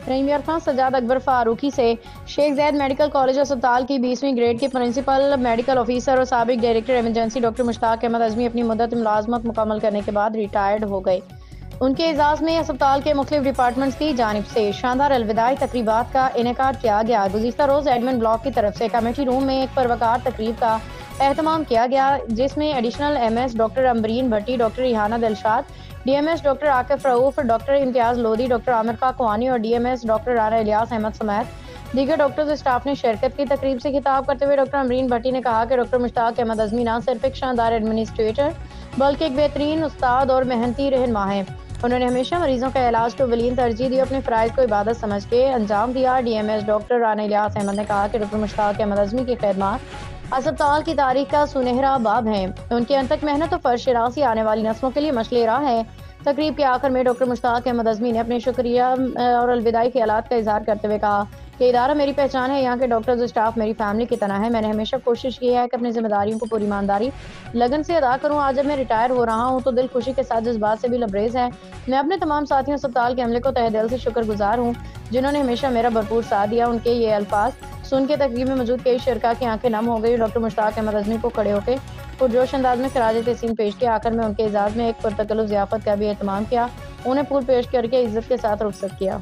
رحیم یار خان سجاد اکبر فاروقی سے شیخ زید medical college اسپتال کی 20ویں گریڈ کے پرنسپل میڈیکل آفیسر اور سابق ڈائریکٹر ایمرجنسی ڈاکٹر مشتاق احمد اعظمی اپنی مدت ملازمت مکمل کرنے کے بعد ریٹائرڈ ہو گئے۔ ان کے اعزاز میں اسپتال کے مختلف ڈپارٹمنٹس کی جانب سے شاندار الوداعی تقریبات کا انعقاد کیا گیا۔ گزشتہ روز ایڈمن بلاک کی طرف سے کمیٹی روم میں ایک پروقار تقریب کا اہتمام کیا گیا، جس میں additional M S doctor Ambreen Bhatti, doctor Rehana Dilshad, D M S doctor Aqif Rauf, doctor Imtiaz Lodhi, doctor Amir Khakwani اور D M S doctor Rana Ilyas Ahmed سمیت دیگر ڈاکٹرز اسٹاف نے شرکت کی۔ تقریب سے خطاب کرتے ہوئے ڈاکٹر امبرین بھٹی نے کہا کہ ڈاکٹر مشتاق احمد اعظمی نہ صرف ایک شاندار ایڈمنسٹریٹر بلکہ ایک بہترین استاد اور محنتی رہنما ہیں۔ انہوں نے ہمیشہ مریضوں کا علاج کو اولین ترجیح دی، اپنے فرائض کو عبادت سمجھ کے انجام دیا۔ D M S doctor Rana Ilyas Ahmed نے کہا کہ ڈاکٹر مشتاق احمد اعظمی کی خدمات اسپتال کی تاریخ کا سنہرا باب ہیں۔ ان کی انتھک محنت و فرض شناسی آنے والی نسلوں کے لیے مشعل راہ ہے۔ تقریب کے آخر میں ڈاکٹر مشتاق احمد اعظمی نے اپنے شکریہ اور الوداعی خیالات کا اظہار کرتے ہوئے کہا کہ ادارہ میری پہچان ہے، یہاں کے ڈاکٹرز اسٹاف میری فیملی کی طرح ہے۔ میں نے ہمیشہ کوشش کی ہے کہ اپنی ذمہ داریوں کو پوری ایمانداری لگن سے ادا کروں۔ آج جب میں ریٹائر ہو رہا ہوں تو دل خوشی کے ساتھ جذبات سے بھی لبریز ہے۔ میں اپنے تمام ساتھیوں اسپتال کے عملے کو تہہ دل سے شکر گزار ہوں، جنہوں نے ہمیشہ میرا بھرپور ساتھ دیا۔ ان کے یہ الفاظ سن کے تقریب میں موجود کئی شرکاء کی آنکھیں نم ہو گئی۔ ڈاکٹر مشتاق احمد اعظمی کو کھڑے ہو کے پرجوش انداز میں خراج تحسین پیش کیا۔ آخر میں ان کے اعزاز میں ایک پرتکلف ضیافت کا بھی اہتمام کیا، انہیں پھول پیش کر کے عزت کے ساتھ رخصت کیا۔